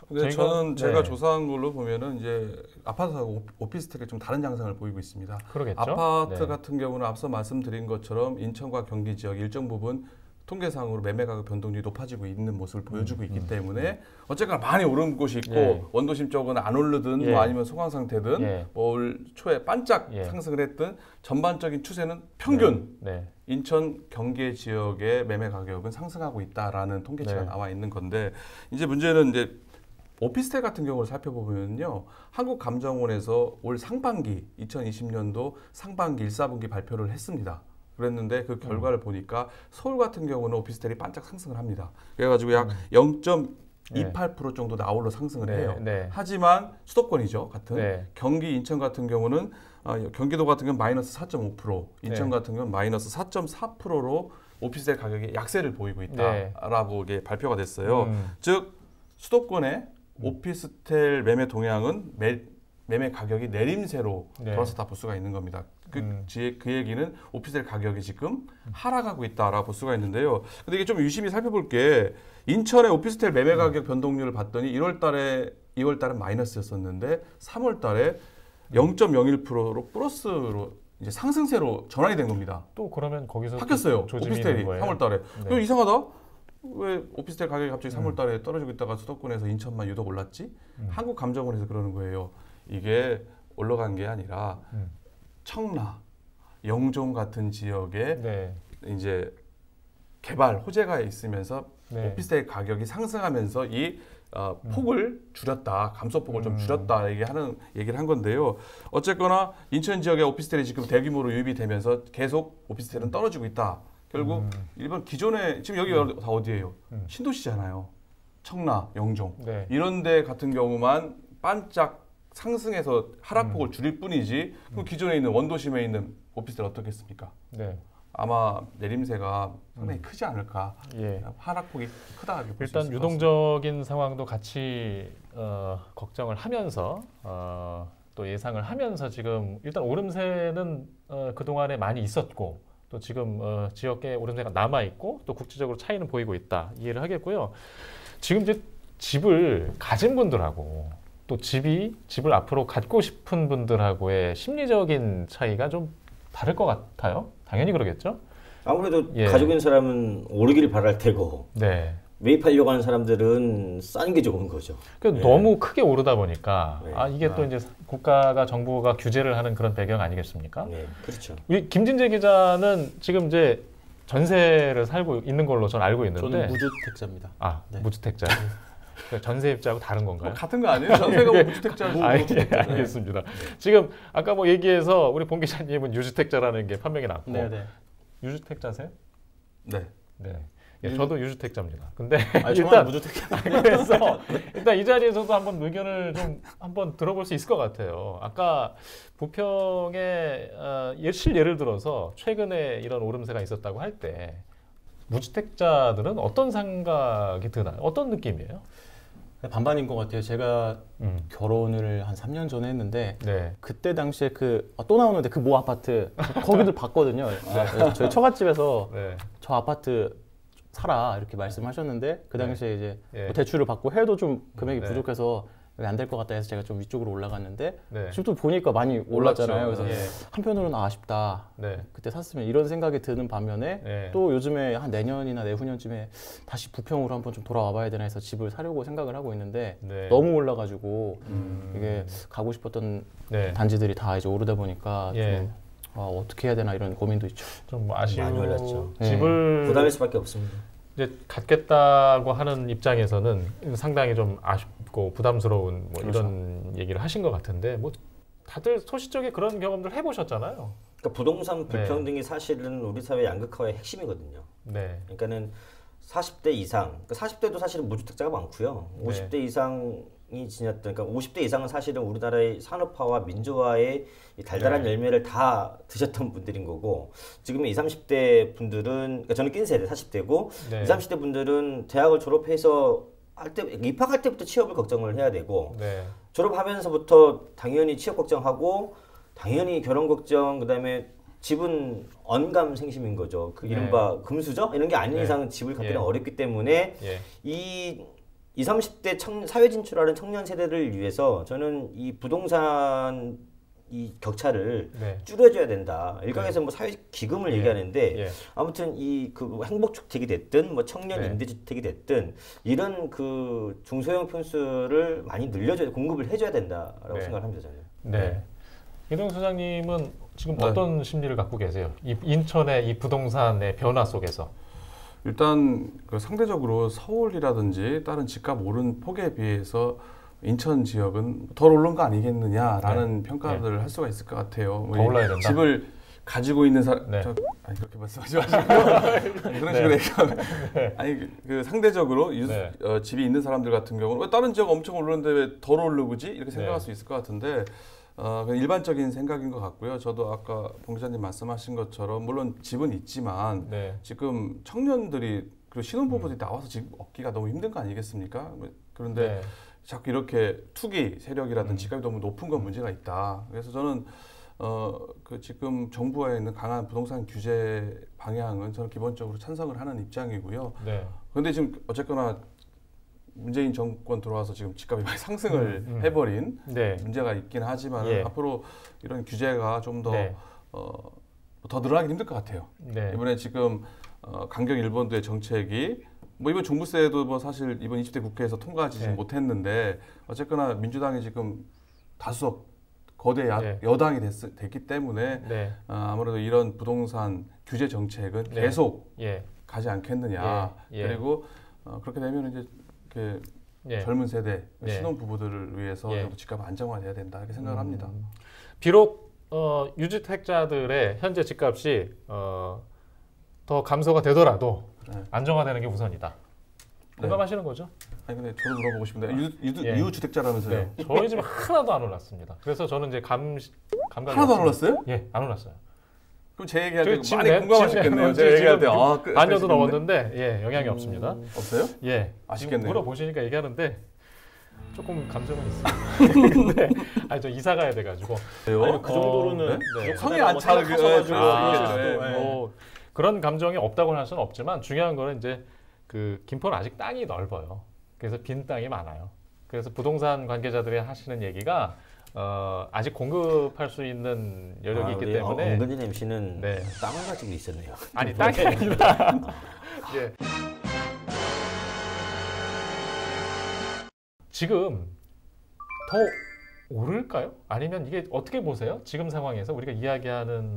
근데 저희가- 제가 네. 조사한 걸로 보면은 이제 아파트하고 오피스텔이 좀 다른 양상을 보이고 있습니다. 그러겠죠. 아파트 네. 같은 경우는 앞서 말씀드린 것처럼 인천과 경기 지역 일정 부분 통계상으로 매매 가격 변동률이 높아지고 있는 모습을 보여주고 있기 때문에 어쨌거나 많이 오른 곳이 있고 예. 원도심 쪽은 안 오르든 예. 뭐 아니면 소강 상태든 예. 뭐 올 초에 반짝 예. 상승을 했든 전반적인 추세는 평균 네. 인천 경계 지역의 매매 가격은 상승하고 있다라는 통계치가 네. 나와 있는 건데 이제 문제는 이제 오피스텔 같은 경우를 살펴보면요. 한국감정원에서 올 상반기 2020년도 상반기 1, 4분기 발표를 했습니다. 그랬는데 그 결과를 보니까 서울 같은 경우는 오피스텔이 반짝 상승을 합니다. 그래가지고 약 0.28% 정도 나홀로 상승을 네, 해요. 네. 하지만 수도권이죠. 같은 네. 경기 인천 같은 경우는 경기도 같은 경우는 마이너스 4.5%, 인천 네. 같은 경우는 마이너스 4.4%로 오피스텔 가격이 약세를 보이고 네. 있다라고 이게 발표가 됐어요. 즉 수도권의 오피스텔 매매 동향은 매매 가격이 내림세로 네. 돌아섰다 볼 수가 있는 겁니다. 그 얘기는 오피스텔 가격이 지금 하락하고 있다라고 볼 수가 있는데요. 근데 이게 좀 유심히 살펴볼 게 인천의 오피스텔 매매 가격 변동률을 봤더니 2월달은 마이너스였었는데 3월달에 0.01%로 플러스로 이제 상승세로 전환이 된 겁니다. 또 그러면 거기서 바뀌었어요. 조짐이 오피스텔이 있는 거예요? 3월달에. 네. 이상하다. 왜 오피스텔 가격이 갑자기 3월달에 떨어지고 있다가 수도권에서 인천만 유독 올랐지? 한국감정원에서 그러는 거예요. 이게 올라간 게 아니라 청라, 영종 같은 지역에 네. 이제 개발 호재가 있으면서 네. 오피스텔 가격이 상승하면서 이 폭을 줄였다, 감소폭을 좀 줄였다 얘기를 한 건데요. 어쨌거나 인천 지역의 오피스텔이 지금 대규모로 유입이 되면서 계속 오피스텔은 떨어지고 있다. 결국 일반 기존에 지금 여기 다 어디예요? 신도시잖아요. 청라, 영종 네. 이런 데 같은 경우만 반짝 상승해서 하락폭을 줄일 뿐이지 그럼 기존에 있는 원도심에 있는 오피스텔 어떻겠습니까? 네. 아마 내림세가 상당히 크지 않을까. 예. 하락폭이 크다. 이렇게 볼수 일단 있을 것 유동적인 상황도 같이 걱정을 하면서 또 예상을 하면서 지금 일단 오름세는 그동안에 많이 있었고 또 지금 지역에 오름세가 남아 있고 또 국지적으로 차이는 보이고 있다. 이해를 하겠고요. 지금 이제 집을 가진 분들하고 또 집을 앞으로 갖고 싶은 분들하고의 심리적인 차이가 좀 다를 것 같아요. 당연히 그러겠죠. 아무래도 예. 가지고 있는 사람은 오르기를 바랄 테고 네. 매입하려고 하는 사람들은 싼 게 좋은 거죠. 그 예. 너무 크게 오르다 보니까 네. 이게 또 이제 국가가 정부가 규제를 하는 그런 배경 아니겠습니까? 네, 그렇죠. 우리 김진재 기자는 지금 이제 전세를 살고 있는 걸로 전 알고 있는데 저는 무주택자입니다. 네. 무주택자. 전세입자하고 다른 건가요? 같은 거 아니에요? 전세가 뭐 무주택자고. 알겠습니다. 지금 아까 뭐 얘기해서 우리 봉 기자님은 유주택자라는 게 판명이 났고 네네. 유주택자세요? 네. 네. 예, 저도 유주택자입니다. 근데 일단 무주택자. 그래서 일단 이 자리에서도 한번 의견을 좀 한번 들어볼 수 있을 것 같아요. 아까 부평에 예를 들어서 최근에 이런 오름세가 있었다고 할 때 무주택자들은 어떤 생각이 드나요? 어떤 느낌이에요? 반반인 것 같아요. 제가 결혼을 한 3년 전에 했는데 네. 그때 당시에 또 나오는데 그 모 아파트 거기도 봤거든요. 저희 처갓집에서 네. 저 아파트 사라 이렇게 말씀하셨는데 그 당시에 이제 예. 뭐 대출을 받고 해도 좀 금액이 네. 부족해서 안 될 것 같다 해서 제가 좀 위쪽으로 올라갔는데 네. 지금 또 보니까 많이 올랐잖아요. 그래서 예. 한편으로는 아쉽다. 네. 그때 샀으면 이런 생각이 드는 반면에 네. 또 요즘에 한 내년이나 내후년쯤에 다시 부평으로 한번 좀 돌아와 봐야 되나 해서 집을 사려고 생각을 하고 있는데 네. 너무 올라가지고 이게 가고 싶었던 네. 단지들이 다 이제 오르다 보니까 예. 좀 어떻게 해야 되나 이런 고민도 있죠. 좀 아쉬운 많이 올랐죠. 집을 부담일 수밖에 없습니다. 이제 갖겠다고 하는 입장에서는 상당히 좀 아쉽고 부담스러운 뭐 그렇죠. 이런 얘기를 하신 것 같은데 뭐 다들 소시적에 그런 경험들 해보셨잖아요. 그러니까 부동산 불평등이 사실은 우리 사회 양극화의 핵심이거든요. 네. 그러니까는 40대 이상, 그러니까 40대도 사실은 무주택자가 많고요. 50대 이상이 지났던, 그러니까 50대 이상은 사실은 우리나라의 산업화와 민주화의 이 달달한 열매를 다 드셨던 분들인 거고, 지금의 20, 30대 분들은, 그러니까 저는 낀 세대 40대고, 네. 20, 30대 분들은 대학을 졸업해서 입학할 때부터 취업을 걱정을 해야 되고, 네. 졸업하면서부터 당연히 취업 걱정하고, 당연히 결혼 걱정, 그다음에 집은 언감생심인 거죠. 그 이른바 금수저 이런 게 아닌 이상 집을 갖기는 어렵기 때문에 이 20, 30대 사회 진출하는 청년 세대를 위해서 저는 이 부동산 이 격차를 줄여줘야 된다. 일각에서 뭐 사회 기금을 얘기하는데 아무튼 이 그 행복 주택이 됐든 뭐 청년 임대 주택이 됐든 이런 그 중소형 평수를 많이 늘려줘야 공급을 해줘야 된다라고 생각을 합니다 저는. 네. 이동 소장님은 지금 어떤 심리를 갖고 계세요? 이 인천의 이 부동산의 변화 속에서. 일단 그 상대적으로 서울이라든지 다른 집값 오른 폭에 비해서 인천 지역은 덜 오른 거 아니겠느냐라는 평가를 할 수가 있을 것 같아요. 더 올라야 된다. 집을 가지고 있는 사람, 아니 그렇게 말씀하지 마시고 그런 식으로 얘기하면 아니 그 상대적으로 집이 있는 사람들 같은 경우는 왜 다른 지역 엄청 오르는데 왜 덜 오르지 이렇게 생각할 수 있을 것 같은데. 일반적인 생각인 것 같고요. 저도 아까 봉 기자님 말씀하신 것처럼 물론 집은 있지만 지금 청년들이 그리고 신혼부부들이 나와서 집 얻기가 너무 힘든 거 아니겠습니까? 그런데 자꾸 이렇게 투기 세력이라든지 집값이 너무 높은 건 문제가 있다. 그래서 저는 그 지금 정부가 있는 강한 부동산 규제 방향은 저는 기본적으로 찬성을 하는 입장이고요. 네. 그런데 지금 어쨌거나 문재인 정권 들어와서 지금 집값이 많이 상승을 해버린 네. 문제가 있긴 하지만 예. 앞으로 이런 규제가 좀 더 네. 더 늘어나기 힘들 것 같아요. 네. 이번에 지금 강경 일본도의 정책이 뭐 이번 종부세도 뭐 사실 이번 20대 국회에서 통과하지 네. 못했는데 어쨌거나 민주당이 지금 다수석 거대 네. 여당이 됐기 때문에 네. 아무래도 이런 부동산 규제 정책은 네. 계속 예. 가지 않겠느냐. 예. 예. 그리고 그렇게 되면 이제 이렇게 예. 젊은 세대 예. 신혼부부들을 위해서 예. 집값 안정화돼야 된다 이렇게 생각을 합니다. 비록 유주택자들의 현재 집값이 더 감소가 되더라도 네. 안정화되는 게 우선이다. 공감하시는 거죠? 아니 근데 저도 물어보고 싶은데 예. 이웃주택자라면서요? 네. 저희 집은 하나도 안 올랐습니다. 그래서 저는 이제 감각이 하나도 안 올랐어요? 예, 안 올랐어요. 그럼 제 얘기할 저희 때 집 많이 내- 공감하셨겠네요. 집 제 얘기할 때 지금 아, 반년도 넘었는데 예, 영향이 없습니다. 없어요? 예, 아쉽겠네요. 지금 물어보시니까 얘기하는데 조금 감정은 있어요. 근데 아니 저 이사 가야 돼가지고 아니, 그 정도로는 네. 성이 안 차는 뭐 그런 감정이 없다고 할 수는 없지만 중요한 거는 이제 그 김포는 아직 땅이 넓어요. 그래서 빈 땅이 많아요. 그래서 부동산 관계자들이 하시는 얘기가 아직 공급할 수 있는 여력이 있기 때문에 은근진 MC는 네. 땅을 가지고 있었네요. 아니 땅이 아니라 예. 지금 더 오를까요? 아니면 이게 어떻게 보세요? 지금 상황에서 우리가 이야기하는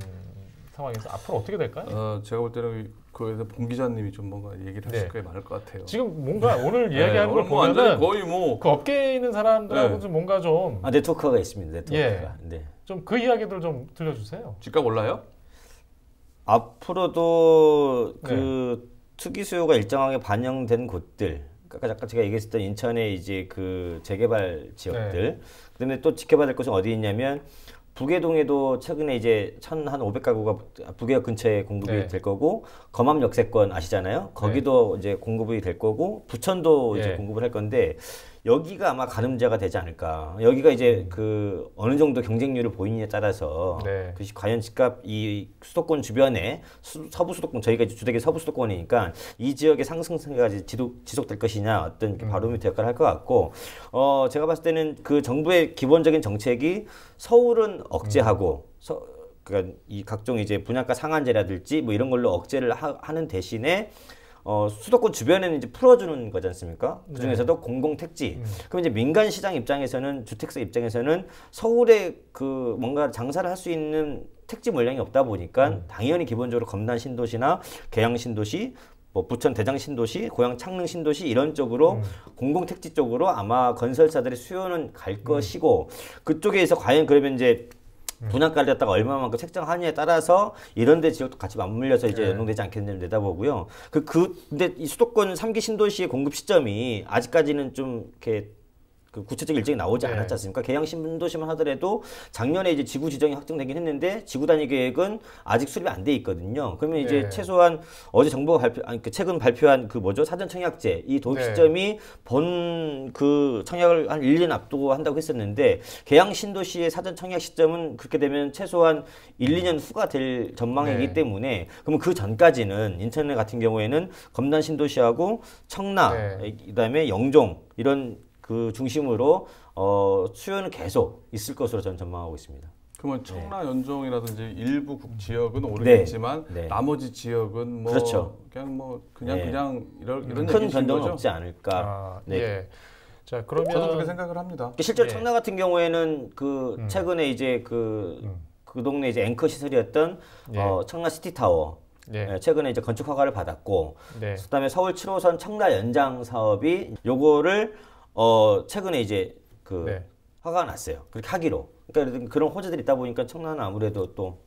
상황에서 앞으로 어떻게 될까요? 제가 볼 때는 그에서 봉 기자님이 좀 뭔가 얘기를 하실 네. 게 많을 것 같아요. 지금 뭔가 오늘 이야기하는 걸 오늘 뭐 완전히 보면은 거의 뭐 그 업계에 있는 사람들하고 네. 좀 뭔가 좀 네트워크가 있습니다. 네트워크가. 네. 좀 그 이야기들 좀 들려주세요. 집값 올라요? 앞으로도 네. 그 투기 수요가 일정하게 반영된 곳들, 아까 제가 얘기했었던 인천의 이제 그 재개발 지역들, 그다음에 또 지켜봐야 될 곳은 어디 있냐면 북해동에도 최근에 이제 1,500가구가 북해역 근처에 공급이 네. 될 거고, 검암 역세권 아시잖아요. 거기도 이제 공급이 될 거고, 부천도 이제 네. 공급을 할 건데, 여기가 아마 가늠제가 되지 않을까. 여기가 이제 그 어느 정도 경쟁률을 보이느냐에 따라서 네. 그 과연 집값 이 수도권 주변에 서부 수도권, 저희가 이제 주택의 서부 수도권이니까 이 지역의 상승세가 지속될 것이냐, 어떤 바로미터 역할을 할 것 같고, 제가 봤을 때는 그 정부의 기본적인 정책이 서울은 억제하고 그러니까 이 각종 이제 분양가 상한제라든지 뭐 이런 걸로 억제를 하는 대신에 수도권 주변에는 이제 풀어주는 거지 않습니까? 그 중에서도 공공택지. 그럼 이제 민간 시장 입장에서는, 주택사 입장에서는 서울에 그 뭔가 장사를 할 수 있는 택지 물량이 없다 보니까 당연히 기본적으로 검단 신도시나 계양 신도시, 뭐 부천 대장 신도시, 고양 창릉 신도시 이런 쪽으로 공공택지 쪽으로 아마 건설사들의 수요는 갈 것이고, 그쪽에서 과연 그러면 이제 분양가를 갖다가 얼마만큼 책정하느냐에 따라서 이런 데 지역도 같이 맞물려서 이제 연동되지 않겠느냐를 내다보고요. 근데 이 수도권 3기 신도시의 공급 시점이 아직까지는 좀 이렇게 그 구체적 일정이 나오지 않았지 않습니까? 계양 신도시만 하더라도 작년에 이제 지구 지정이 확정되긴 했는데 지구 단위 계획은 아직 수립이 안 돼 있거든요. 그러면 이제 최소한 어제 정부가 최근 발표한 그 사전 청약제 이 도입 시점이 본 그 청약을 한 1년 앞두고 한다고 했었는데, 계양 신도시의 사전 청약 시점은 그렇게 되면 최소한 1, 2년 후가 될 전망이기 때문에, 그러면 그 전까지는 인천 같은 경우에는 검단 신도시하고 청라, 그다음에 영종 이런 그 중심으로 수요는 계속 있을 것으로 저는 전망하고 있습니다. 그러면 청라, 연종이라든지 일부 지역은 오르겠지만 나머지 지역은 뭐 그렇죠. 그냥 이런 큰 얘기신 변동은 거죠? 없지 않을까. 자, 그러면 저도 그렇게 생각을 합니다. 실제로 청라 같은 경우에는 그 최근에 이제 그 동네 이제 앵커 시설이었던 청라 시티타워. 최근에 이제 건축 허가를 받았고, 그다음에 서울 7호선 청라 연장 사업이 요거를 최근에 이제 허가가 났어요. 그렇게 하기로. 그러니까 그런 호재들이 있다 보니까 청라는 아무래도 또.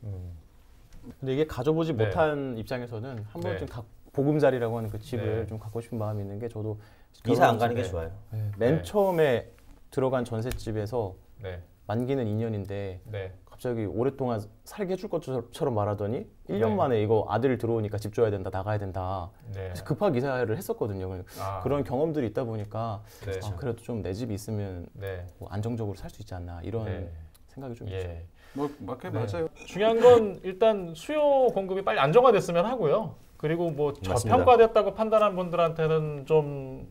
근데 이게 가져보지 못한 입장에서는 한 번쯤 보금자리라고 하는 그 집을 좀 갖고 싶은 마음이 있는 게, 저도 이사 안 가는 게 좋아요. 맨 처음에 들어간 전셋집에서 만기는 2년인데 갑자기 오랫동안 살게 해줄 것처럼 말하더니 1년 네. 만에 이거 아들 들어오니까 집 줘야 된다, 나가야 된다. 네. 그래서 급하게 이사를 했었거든요. 그런 경험들이 있다 보니까 네. 그래도 좀 내 집이 있으면 네. 뭐 안정적으로 살 수 있지 않나 이런 네. 생각이 좀 있죠. 예. 뭐 맞게 네. 맞아요. 중요한 건 일단 수요 공급이 빨리 안정화됐으면 하고요. 그리고 뭐 맞습니다. 저평가됐다고 판단한 분들한테는 좀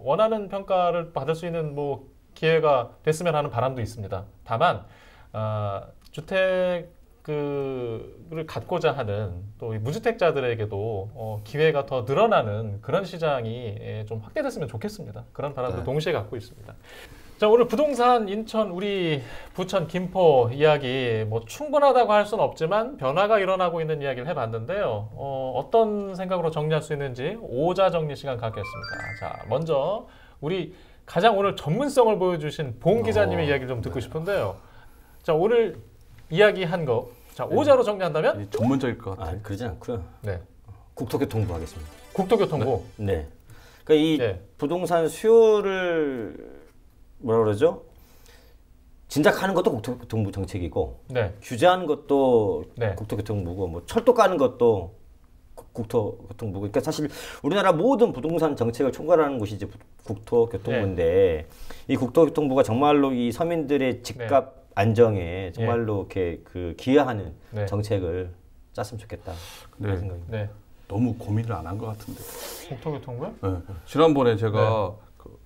원하는 평가를 받을 수 있는 뭐 기회가 됐으면 하는 바람도 있습니다. 다만 주택을 갖고자 하는 또 무주택자들에게도 기회가 더 늘어나는 그런 시장이 좀 확대됐으면 좋겠습니다. 그런 바람도 네. 동시에 갖고 있습니다. 자, 오늘 부동산 인천, 우리 부천, 김포 이야기 뭐 충분하다고 할 수는 없지만 변화가 일어나고 있는 이야기를 해봤는데요. 어떤 생각으로 정리할 수 있는지 오자 정리 시간 갖겠습니다. 자, 먼저 우리 가장 오늘 전문성을 보여주신 봉 기자님의 이야기를 좀 듣고 싶은데요. 자, 오늘 이야기한 거, 자, 오자로 정리한다면? 전문적일 것 같아요. 그러진 않고요. 네. 국토교통부 하겠습니다. 국토교통부. 네. 그러니까 이 네. 부동산 수요를 뭐라 그러죠? 진작하는 것도 국토교통부 정책이고 네. 규제하는 것도 네. 국토교통부고 뭐 철도 까는 것도 국토교통부고. 그러니까 사실 우리나라 모든 부동산 정책을 총괄하는 곳이 이제 국토교통부인데 이 국토교통부가 정말로 이 서민들의 집값 안정에 정말로 이렇게 그 기여하는 네. 정책을 짰으면 좋겠다. 그런 생각입니다. 네. 너무 고민을 안 한 것 같은데. 국토교통부요? 네. 지난번에 제가 그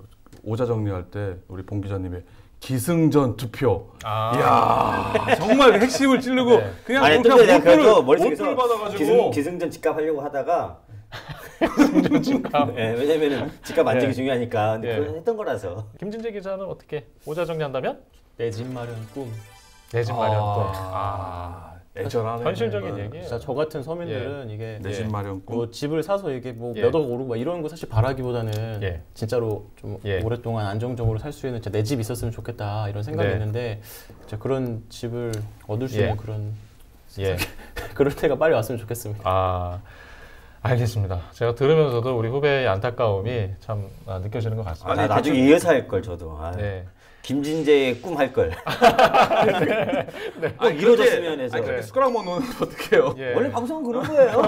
오자 정리할 때 우리 봉 기자님의 기승전 투표. 이야, 정말 핵심을 찌르고 네. 그냥 아니, 우리가 또 내가 그래도 못을 머릿속에서 받아가지고 기승전 집값 하려고 하다가 집값. 네, 왜냐면은 집값 안정이 네. 중요하니까. 근데 네. 그건 했던 거라서. 김진재 기자는 어떻게 오자 정리한다면? 내 집 마련 꿈. 내 집 마련 또. 애절하네. 현실적인 얘기예요. 진짜 저 같은 서민들은 이게 내 집 마련 꿈. 뭐 집을 사서 이게 뭐 예. 몇 억 오르고 막 이런 거 사실 바라기보다는 예. 진짜로 좀 예. 오랫동안 안정적으로 살 수 있는 내 집 있었으면 좋겠다 이런 생각이 네. 있는데 진짜 그런 집을 얻을 수 예. 있는 그런 예. 그럴 때가 빨리 왔으면 좋겠습니다. 알겠습니다. 제가 들으면서도 우리 후배의 안타까움이 참 느껴지는 것 같습니다. 아니, 나중에 이 회사 할 걸 저도. 네. 김진재의 꿈 할 걸. 꼭 아니, 이루어졌으면 해서. 아니, 그렇게 숟가락만 놓는 거 어떡해요? 예. 원래 방송은 그런 거예요.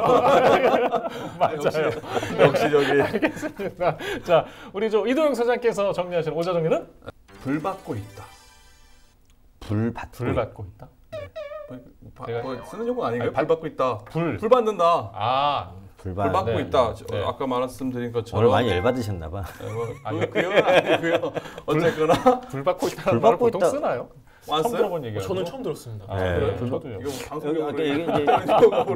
맞아요. 역시 저기 알겠습니다. 자, 우리 이도영 사장께서 정리하신 오자 정리는 불 받고 있다. 불 받고. 불 받고 있다. 제가- 뭐 쓰는 용어 아닌가요? 아니, 불 받고 있다. 불. 불 받는다. 불 불 받고 네. 있다. 네. 아까 말씀드린 것처럼 오늘 많이 열받으셨나 봐. 그요 아니고요. 어쨌거나 불 받고 있다는 불 말을 받고 보통 있다. 쓰나요? 처음 왔어요? 들어본 얘기예요. 저는 처음 들었습니다. 아, 네. 그래요? 불- 저도요. 이거 여기 방송용으로 아까 이게 이제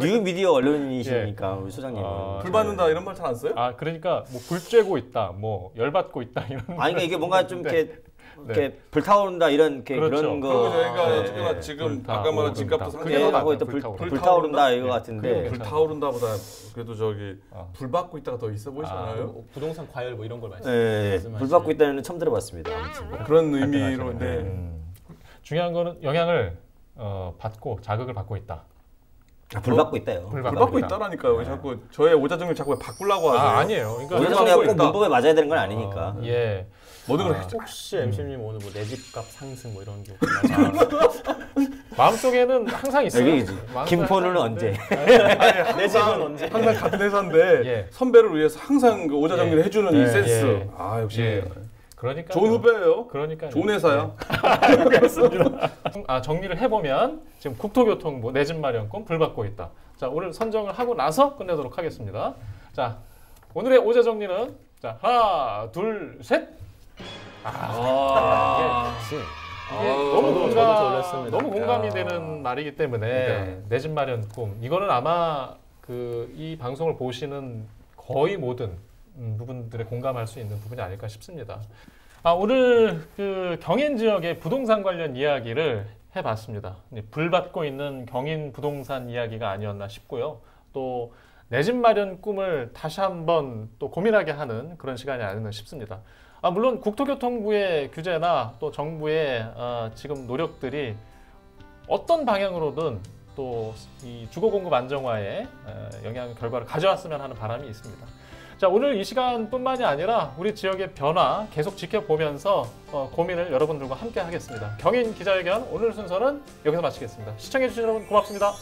뉴미디어 언론이시니까 우리 소장님은. 불 받는다 이런 말 잘 안 써요? 그러니까 뭐 불 쬐고 있다, 뭐 열 받고 있다 이런. 아니 그러니까 이게 뭔가 좀 네. 이렇게 이렇게 불타오른다 이런 그렇죠. 그런 거. 그러니까 네. 어쨌거나 지금 불타오른다. 아까 말한 집값도 그게 예, 더 상당히 하고 낫다, 있다 불타오른다. 불타오른다 이거 그게 같은데. 괜찮아요. 불타오른다보다 그래도 저기 불 받고 있다가 더 있어 보이잖아요. 뭐 부동산 과열 뭐 이런 걸 예, 불 받고 있다는 처음 들어봤습니다. 아무튼. 그런 의미로 간단하시네. 네. 중요한 거는 영향을 받고 자극을 받고 있다. 불 받고 있다요. 불 불 받고 있다라니까요. 왜 자꾸 저의 오자정을 자꾸 왜 바꾸려고 하세요? 아니에요. 그러니까 오자정리가 꼭 있다. 문법에 맞아야 되는 건 아니니까. 예. 모든 걸 했죠. 혹시 MC님 오늘 뭐 내 집값 상승 뭐 이런 게 마음속에는 항상 있어요. 여기 마음속에 김포는 항상 언제? 있는데. 내 집은 언제? 항상 같은 회사인데 예. 선배를 위해서 항상 그 오자 정리를 예. 해주는 예. 이 센스. 예. 아 역시 예. 그러니까 좋은 후배예요. 그러니까 좋은 회사야. 정리를 해보면 지금 국토교통부 내 집 마련권 불 받고 있다. 자, 오늘 선정을 하고 나서 끝내도록 하겠습니다. 자, 오늘의 오자 정리는 자 하나, 둘, 셋. 이게 저도 놀랐습니다. 너무 공감이 되는 말이기 때문에 그러니까. 내 집 마련 꿈 이거는 아마 이 방송을 보시는 거의 모든 부분들에 공감할 수 있는 부분이 아닐까 싶습니다. 오늘 그 경인 지역의 부동산 관련 이야기를 해봤습니다. 불 받고 있는 경인 부동산 이야기가 아니었나 싶고요. 또 내 집 마련 꿈을 다시 한번 또 고민하게 하는 그런 시간이 아니었나 싶습니다. 물론 국토교통부의 규제나 또 정부의 지금 노력들이 어떤 방향으로든 또 이 주거 공급 안정화에 영향 결과를 가져왔으면 하는 바람이 있습니다. 자, 오늘 이 시간뿐만이 아니라 우리 지역의 변화 계속 지켜보면서 고민을 여러분들과 함께 하겠습니다. 경인 기자회견 오늘 순서는 여기서 마치겠습니다. 시청해주신 여러분 고맙습니다.